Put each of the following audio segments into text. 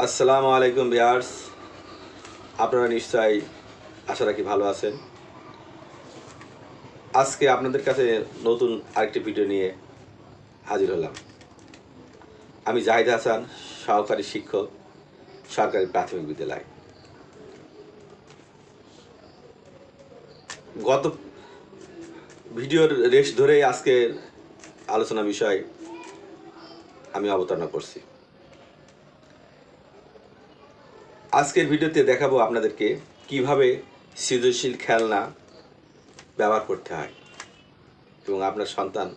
আসসালামু আলাইকুম ভিউয়ার্স, আপনারা নিশ্চয়ই আশা রাখি ভালো আছেন। আজকে আপনাদের কাছে নতুন আরেকটি ভিডিও নিয়ে হাজির হলাম। আমি জাহিদ হাসান, সহকারী শিক্ষক, সরকারি প্রাথমিক বিদ্যালয়। গত ভিডিওর রেশ ধরেই আজকের আলোচনা বিষয় আমি অবতারণা করছি। আজকের ভিডিওতে দেখাবো আপনাদেরকে কিভাবে সৃজনশীল খেলনা ব্যবহার করতে হয় এবং আপনার সন্তান,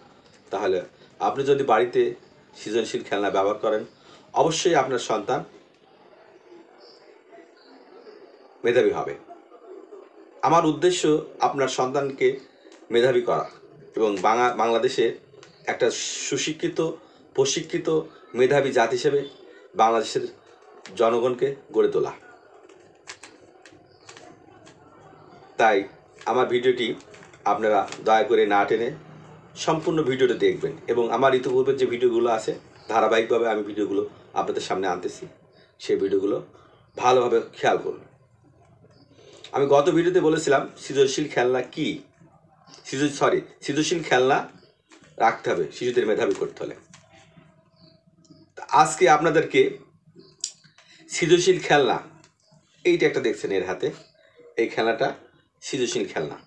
তাহলে আপনি যদি বাড়িতে সৃজনশীল খেলনা ব্যবহার করেন, অবশ্যই আপনার সন্তান মেধাবী হবে। আমার উদ্দেশ্য আপনার সন্তানকে মেধাবী করা এবং বাংলাদেশে একটা সুশিক্ষিত, প্রশিক্ষিত, মেধাবী জাতি হিসেবে বাংলাদেশের জনগণকে গড়ে তোলা। তাই আমার ভিডিওটি আপনারা দয়া করে না টেনে সম্পূর্ণ ভিডিওটা দেখবেন এবং আমার ইতিপূর্বে যে ভিডিওগুলো আছে ধারাবাহিকভাবে আমি ভিডিওগুলো আপনাদের সামনে আনতেছি, সেই ভিডিওগুলো ভালোভাবে খেয়াল করুন। আমি গত ভিডিওতে বলেছিলাম সৃজনশীল খেলনা কি, সৃজনশীল খেলনা রাখতে হবে শিশুদের মেধাবী করতে হলে। আজকে আপনাদেরকে সৃজনশীল খেলনা, এইটা একটা দেখছেন এর হাতে, এই খেলনাটা সৃজনশীল খেলনা।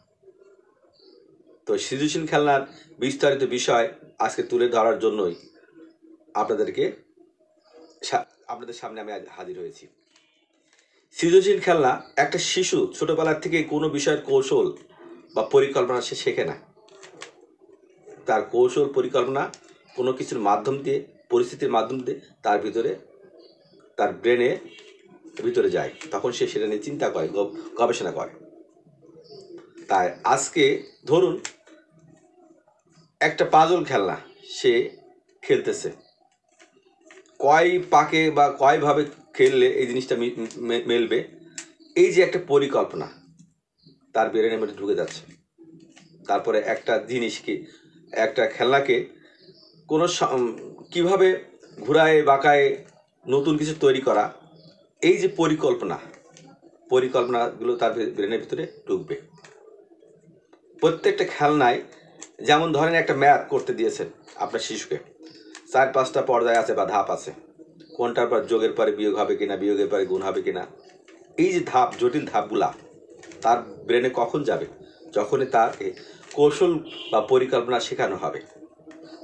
তো সৃজনশীল খেলনার বিস্তারিত বিষয় আজকে তুলে ধরার জন্যই আপনাদের সামনে আমি হাজির হয়েছি। সৃজনশীল খেলনা একটা শিশু ছোটবেলার থেকে কোনো বিষয়ের কৌশল বা পরিকল্পনা সে শেখে না। তার কৌশল পরিকল্পনা কোনো কিছুর মাধ্যম দিয়ে, পরিস্থিতির মাধ্যম দিয়ে তার ভিতরে, তার ব্রেনে ভিতরে যায়, তখন সে সেটা নিয়ে চিন্তা করে, গবেষণা করে। তাই আজকে ধরুন একটা পাজল খেলনা সে খেলতেছে, কয় পাকে বা কয়ভাবে খেললে এই জিনিসটা মেলবে, এই যে একটা পরিকল্পনা তার ব্রেনের মধ্যে ঢুকে যাচ্ছে। তারপরে একটা জিনিসকে, একটা খেলনাকে কোনো কিভাবে ঘুরায় বাঁকায় নতুন কিছু তৈরি করা, এই যে পরিকল্পনাগুলো তার ব্রেনের ভিতরে ঢুকবে। প্রত্যেকটা খেলনায়, যেমন ধরেন একটা ম্যাথ করতে দিয়েছেন আপনার শিশুকে, 4-5টা পর্যায় আছে বা ধাপ আছে, কোনটার পর যোগের পরে বিয়োগ হবে কিনা, বিয়োগের পরে গুণ হবে কিনা, এই যে ধাপ, জটিল ধাপগুলা তার ব্রেনে কখন যাবে? যখনই তার কৌশল বা পরিকল্পনা শেখানো হবে।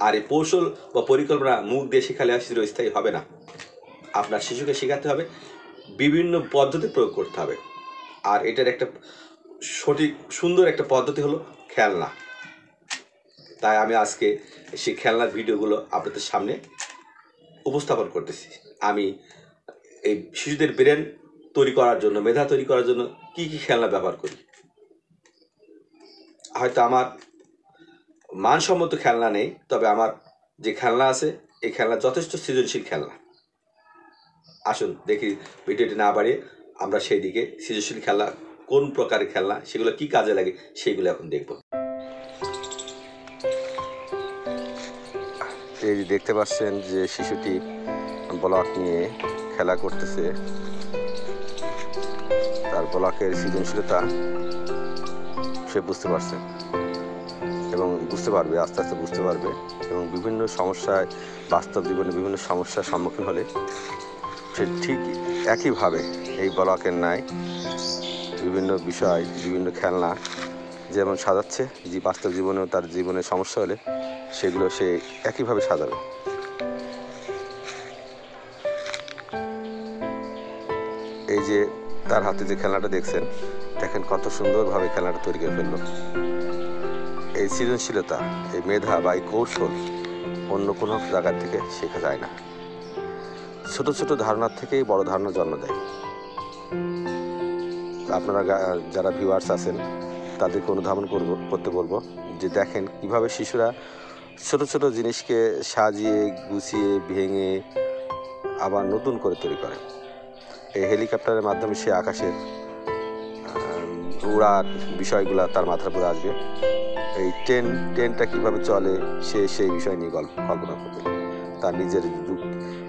আর এই কৌশল বা পরিকল্পনা মুখ দিয়ে শেখালে চিরস্থায়ী হবে না। আপনার শিশুকে শেখাতে হবে, বিভিন্ন পদ্ধতি প্রয়োগ করতে হবে। আর এটার একটা সঠিক সুন্দর একটা পদ্ধতি হলো খেলনা। তাই আমি আজকে সেই খেলনার ভিডিওগুলো আপনাদের সামনে উপস্থাপন করতেছি। আমি এই শিশুদের ব্রেন তৈরি করার জন্য, মেধা তৈরি করার জন্য কি কি খেলনা ব্যবহার করি। হয়তো আমার মানসম্মত খেলনা নেই, তবে আমার যে খেলনা আছে এই খেলনা যথেষ্ট সৃজনশীল খেলনা। আসুন দেখি, ভিডিওটি না বাড়িয়ে আমরা সেই দিকে, সৃজনশীল খেলনা কোন প্রকারের খেলনা, সেগুলো কি কাজে লাগে সেইগুলো এখন দেখব। এই যে দেখতে পাচ্ছেন যে শিশুটি ব্লক নিয়ে খেলা করতেছে, তার ব্লকের সৃজনশীলতা সে বুঝতে পারছে এবং বুঝতে পারবে, আস্তে আস্তে বুঝতে পারবে এবং বিভিন্ন সমস্যায়, বাস্তব জীবনে বিভিন্ন সমস্যার সম্মুখীন হলে সে ঠিক একইভাবে এই ব্লকের ন্যায় বিভিন্ন বিষয়, বিভিন্ন খেলনা যেমন সাজাচ্ছে, যে বাস্তব জীবনেও তার জীবনে সমস্যা হলে সেগুলো সে একইভাবে সাজাবে। এই যে তার হাতে যে খেলনাটা দেখছেন, দেখেন কত সুন্দরভাবে খেলনাটা তৈরি করে ফেললো। এই সৃজনশীলতা, এই মেধা বা এই কৌশল অন্য কোনো জায়গার থেকে শেখা যায় না। ছোট ছোট ধারণার থেকেই বড় ধারণা জন্ম দেয়। আপনারা যারা ভিউয়ার্স আছেন তাদেরকে অনুধাবন করতে বলবো যে দেখেন কিভাবে শিশুরা ছোট ছোট জিনিসকে সাজিয়ে গুছিয়ে ভেঙে আবার নতুন করে তৈরি করে। এই হেলিকপ্টারের মাধ্যমে সে আকাশের উড়ার বিষয়গুলো তার মাথার উপরে আসবে। এই ট্রেনটা কীভাবে চলে সে সেই বিষয় নিয়ে কল্পনা করবে, তার নিজের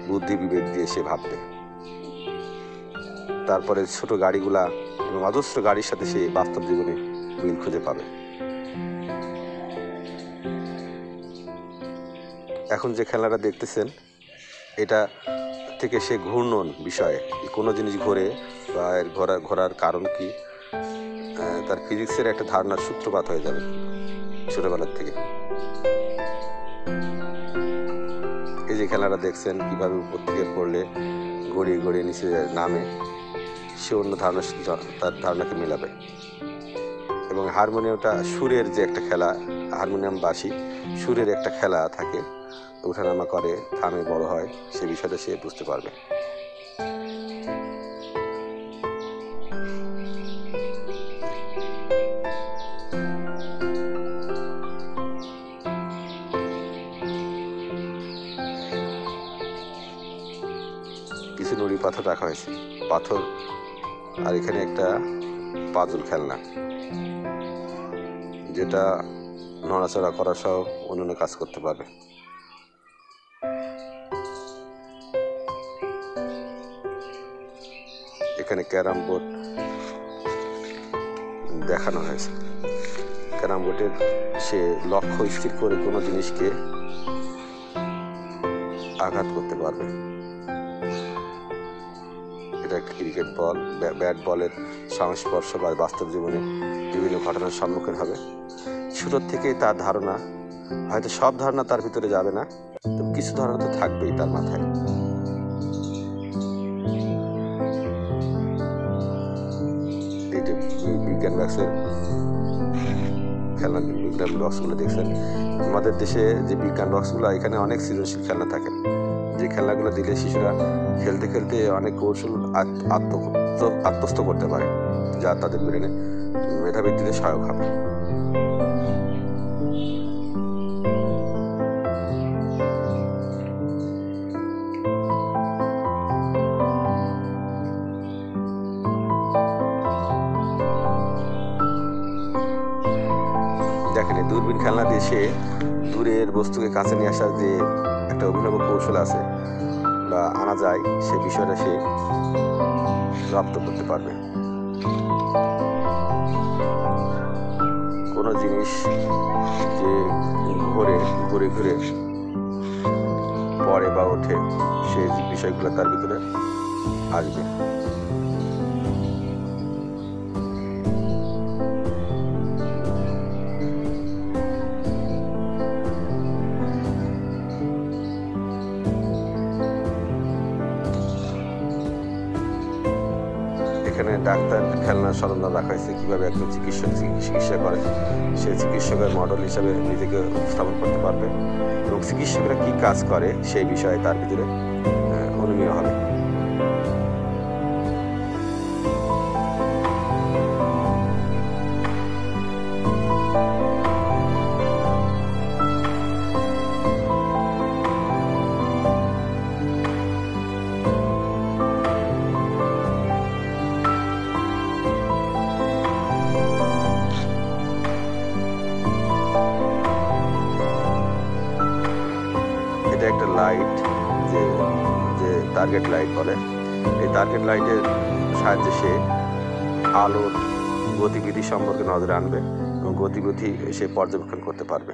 বুদ্ধি বিবেক দিয়ে সে ভাববে। তারপরে ছোট গাড়িগুলা এবং অজস্র গাড়ির সাথে সে বাস্তব জীবনে মিল খুঁজে পাবে। এখন যে খেলাটা দেখতেছেন এটা থেকে সে ঘূর্ণন বিষয়ে কোনো জিনিস ঘোরে বা এর ঘোরার কারণ কি তার ফিজিক্সের একটা ধারণার সূত্রপাত হয়ে যাবে ছোটবেলার থেকে। এই যে খেলাটা দেখছেন কিভাবে উপর থেকে পড়লে গড়িয়ে গড়িয়ে নিচে নামে, সে অন্য ধারণার সাথে তার ধারণাকে মেলাবে। এবং হারমোনিয়ামটা সুরের যে একটা খেলা, হারমোনিয়াম বাঁশি সুরের একটা খেলা থাকে, ওঠানামা করে, থামে, বড় হয়, সে বিষয়টা সে বুঝতে পারবে। কিছু নুড়ি পাথর রাখা হয়েছে, পাথর, আর এখানে একটা পাজল খেলনা যেটা নড়াচড়া করা সহ অন্যান্য কাজ করতে পারবে। এখানে ক্যারাম বোর্ড দেখানো হয়েছে। ক্যারাম বোর্ডের সে লক্ষ্য স্থির করে কোনো জিনিসকে আঘাত করতে পারবে। এটা একটা ক্রিকেট বল, ব্যাট বলের সংস্পর্শ বা বাস্তব জীবনে বিভিন্ন ঘটনার সম্মুখীন হবে। ছোটোর থেকেই তার ধারণা, হয়তো সব ধারণা তার ভিতরে যাবে না, তবে কিছু ধারণা তো থাকবেই তার মাথায়। এই যে বিজ্ঞান বক্সের খেলনা, বিজ্ঞান বক্সগুলো দেখছেন, আমাদের দেশে যে বিজ্ঞান বক্সগুলো, এখানে অনেক সৃজনশীল খেলনা থাকে, যে খেলনাগুলো দিলে শিশুরা খেলতে খেলতে অনেক কৌশল আত্মস্থ করতে পারে, যা তাদের ব্রেনে মেধাবৃদ্ধিতে সহায়ক হবে। দেখেন, দূরবীন খেলনা দিয়ে সে দূরের বস্তুকে কাছে নিয়ে আসার যে একটা অভিনব কৌশল আছে বা আনা যায়, সে বিষয়টা সে রপ্ত করতে পারবে। কোনো জিনিস যে ঘুরে ঘুরে ঘুরে পড়ে বা ওঠে, সে বিষয়গুলো তার ভিতরে আসবে। এখানে ডাক্তার খেলনা সরঞ্জাম রাখা হয়েছে, কিভাবে একজন চিকিৎসক চিকিৎসা করে সে চিকিৎসকের মডেল হিসাবে নিজেকে উপস্থাপন করতে পারবে, এবং চিকিৎসকরা কি কাজ করে সেই বিষয়ে তার ভিতরে অনুমেয় হবে। এটা একটা লাইট, যে টার্গেট লাইট বলে, এই টার্গেট লাইটের সাহায্যে সে আলোর গতিবিধি সম্পর্কে নজরে আনবে এবং গতিবিধি সে পর্যবেক্ষণ করতে পারবে।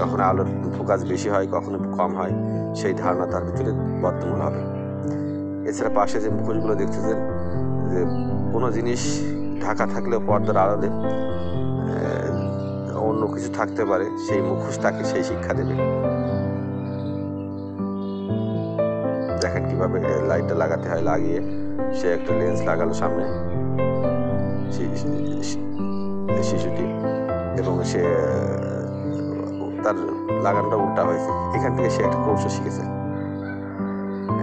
কখনো আলোর ফোকাস বেশি হয়, কখনো কম হয়, সেই ধারণা তার ভিতরে বর্তমান হবে। এছাড়া পাশে যে মুখোশগুলো দেখতেছেন, যে কোনো জিনিস ঢাকা থাকলেও পর্দার আড়ালে অন্য কিছু থাকতে পারে, সেই মুখোশ তাকে সেই শিক্ষা দেবে। দেখেন কিভাবে লাইটটা লাগাতে হয়, লাগিয়ে সে একটা লেন্স লাগালো সামনে শিশুটি, এবং সে তার লাগানোটা উল্টা হয়েছে। এখান থেকে সে একটা কৌশল শিখেছে।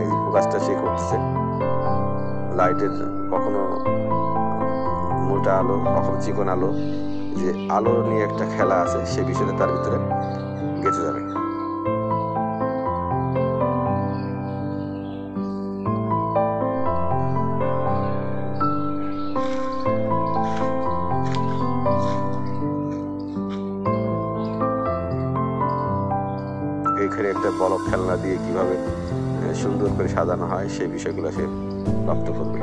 এই ফোকাসটা সে করতেছে, লাইটের কখনো মোটা আলো, কখনো চিকন আলো, যে আলো নিয়ে একটা খেলা আছে, সে বিষয়টা তার ভিতরে গেঁথে যাবে। এখানে একটা বলক খেলনা দিয়ে কিভাবে সুন্দর করে সাজানো হয় সেই বিষয়গুলো সে রপ্ত করবে।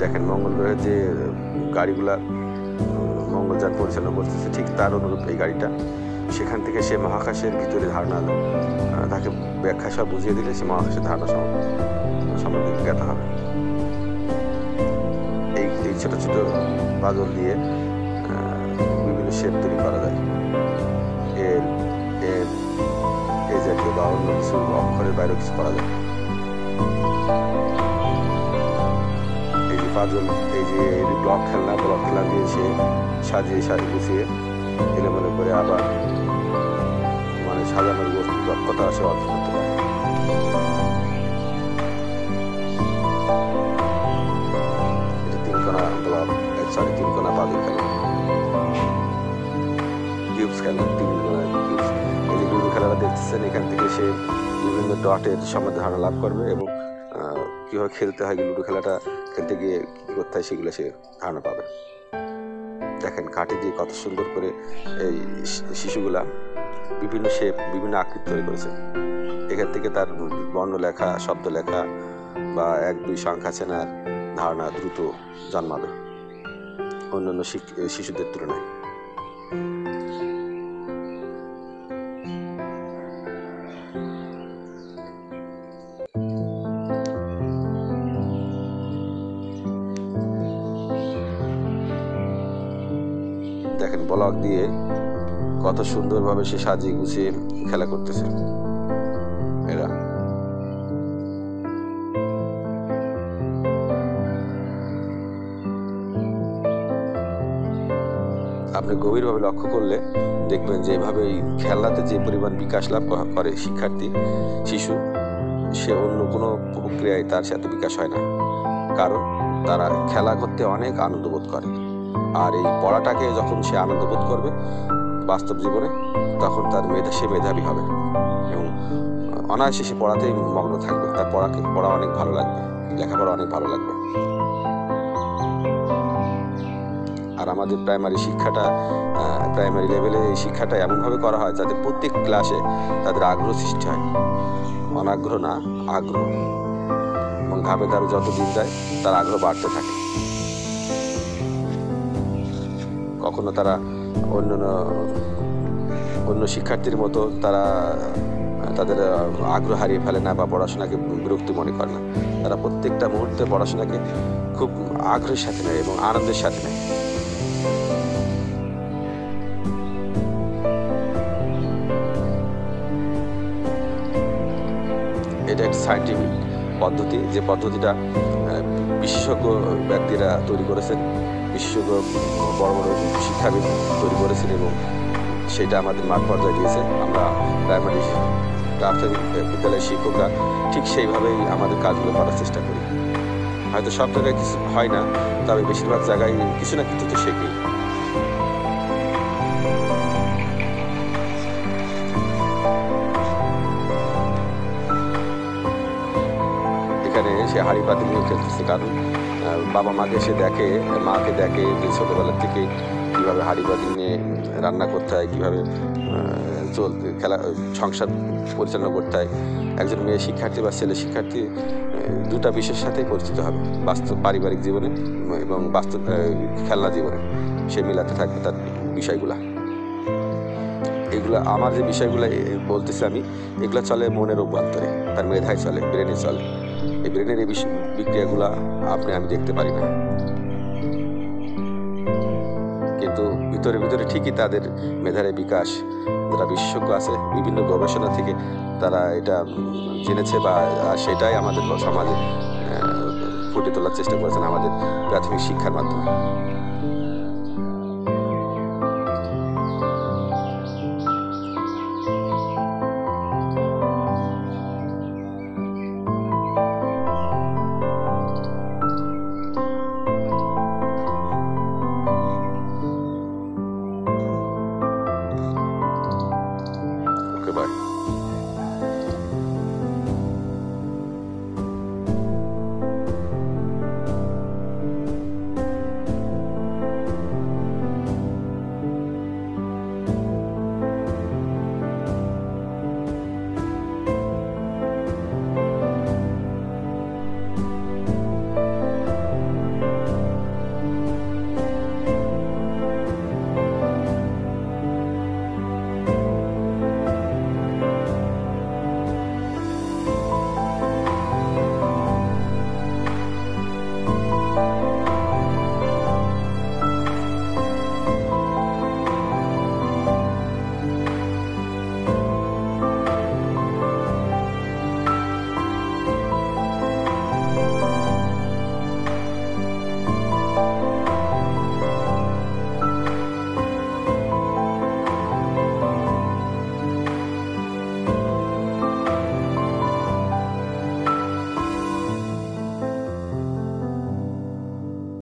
দেখেন মঙ্গল গ্রহের যে গাড়িগুলা মঙ্গলযান পরিচালনা করতেছে ঠিক তার অনুরূপ এই গাড়িটা। সেখান থেকে সে মহাকাশের ভিতরে ধারণা তাকে ব্যাখ্যা সব বুঝিয়ে দিলে সে মহাকাশের ধারণা সম্বন্ধে জ্ঞাত হবে। এই ছোট ছোট পাজল দিয়ে বিভিন্ন শেপ তৈরি করা যায়। এল এম এই জাতীয় বা অন্য কিছু অক্ষরের বাইরে কিছু করা যায়। এই যে পাজল, এই যে ব্লক খেলনা দিয়ে সে সাজিয়ে গুছিয়ে এলোমেলো করে আবার মানে সাজানোর দক্ষতা সে অর্জন করতে পারে। এটা 3 কোণা ব্লক, 3 কোণা পাজল খেলা, কিউবস খেলা, 3 কোণা কিউবস। এই যে লুডো খেলাটা দেখতেছেন, এখান থেকে সে বিভিন্ন ডটের সম্বন্ধে ধারণা লাভ করবে এবং কীভাবে খেলতে হয়, লুডো খেলাটা খেলতে গিয়ে কী করতে হয় সেগুলো সে ধারণা পাবে। দেখেন কাঠি দিয়ে কত সুন্দর করে এই শিশুগুলা বিভিন্ন শেপ, বিভিন্ন আকৃতি তৈরি করেছে। এখান থেকে তার বর্ণ লেখা, শব্দ লেখা বা 1-2 সংখ্যা চেনার ধারণা দ্রুত জন্মাবে অন্যান্য শিশুদের তুলনায়। দেখেন ব্লক দিয়ে কত সুন্দরভাবে সে সাজিয়ে গুছিয়ে খেলা করতেছে এরা। আপনি গভীরভাবে লক্ষ্য করলে দেখবেন যে এভাবে খেলাতে যে পরিমাণ বিকাশ লাভ করে শিশু, সে অন্য কোনো প্রক্রিয়ায় তার সাথে বিকাশ হয় না। কারণ তারা খেলা করতে অনেক আনন্দ বোধ করে। আর এই পড়াটাকে যখন সে আনন্দ বোধ করবে বাস্তব জীবনে, তখন তার সে মেধাবী হবে এবং অনায়াসে সে পড়াতেই মগ্ন থাকবে। তার পড়া অনেক ভালো লাগবে, লেখাপড়া অনেক ভালো লাগবে। আর আমাদের প্রাইমারি লেভেলে এই শিক্ষাটা এমনভাবে করা হয় যাতে প্রত্যেক ক্লাসে তাদের আগ্রহ সৃষ্টি হয়, অনাগ্রহ না, আগ্রহ। এবং ধাপে ধাপে যত দিন যায় তার আগ্রহ বাড়তে থাকে। কখনো তারা অন্য শিক্ষার্থীর মতো তাদের আগ্রহ হারিয়ে ফেলে না বা পড়াশোনাকে বিরক্তি মনে করে না। তারা প্রত্যেকটা মুহূর্তে পড়াশোনাকে খুব আগ্রহের সাথে নেয় এবং আনন্দের সাথে নেয়। এটা একটা সায়েন্টিফিক পদ্ধতি, যে পদ্ধতিটা বিশেষজ্ঞ ব্যক্তিরা তৈরি করেছেন, বিশেষজ্ঞ বড় বড় শিক্ষাবিদ তৈরি করেছেন এবং সেটা আমাদের মাঠ পর্যায়ে দিয়েছে। আমরা প্রাথমিক বিদ্যালয়ের শিক্ষকরা ঠিক সেইভাবেই আমাদের কাজগুলো করার চেষ্টা করি। হয়তো সব জায়গায় কিছু হয় না, তবে বেশিরভাগ জায়গায় কিছু না কিছু তো শেখেই। এখানে সে হাঁড়ি পাতিল নিয়ে খেলতেছে, কারণ বাবা মাকে দেখে যে ছোটবেলার থেকে কীভাবে হাঁড়ি পাতিল নিয়ে রান্না করতে হয়, কীভাবে সংসার পরিচালনা করতে হয়। একজন মেয়ে শিক্ষার্থী বা ছেলে শিক্ষার্থী দুটা বিষয়ের সাথেই পরিচিত হবে, বাস্তব পারিবারিক জীবনে এবং বাস্তব খেলনা জীবনে। সে মিলাতে থাকবে তার বিষয়গুলা। এগুলা আমার যে বিষয়গুলো বলতেছি আমি, এগুলো চলে মনের অভ্যন্তরে, তার মেধায় চলে, ব্রেনে চলে। এই ব্রেনের এই বিক্রিয়াগুলা আমি দেখতে পারি না, কিন্তু ভিতরে ঠিকই তাদের মেধার বিকাশ। যারা বিশেষজ্ঞ আছে বিভিন্ন গবেষণা থেকে তারা এটা জেনেছে বা সেটাই আমাদের সমাজে ফুটে তোলার চেষ্টা করেছেন আমাদের প্রাথমিক শিক্ষার মাধ্যমে। Goodbye.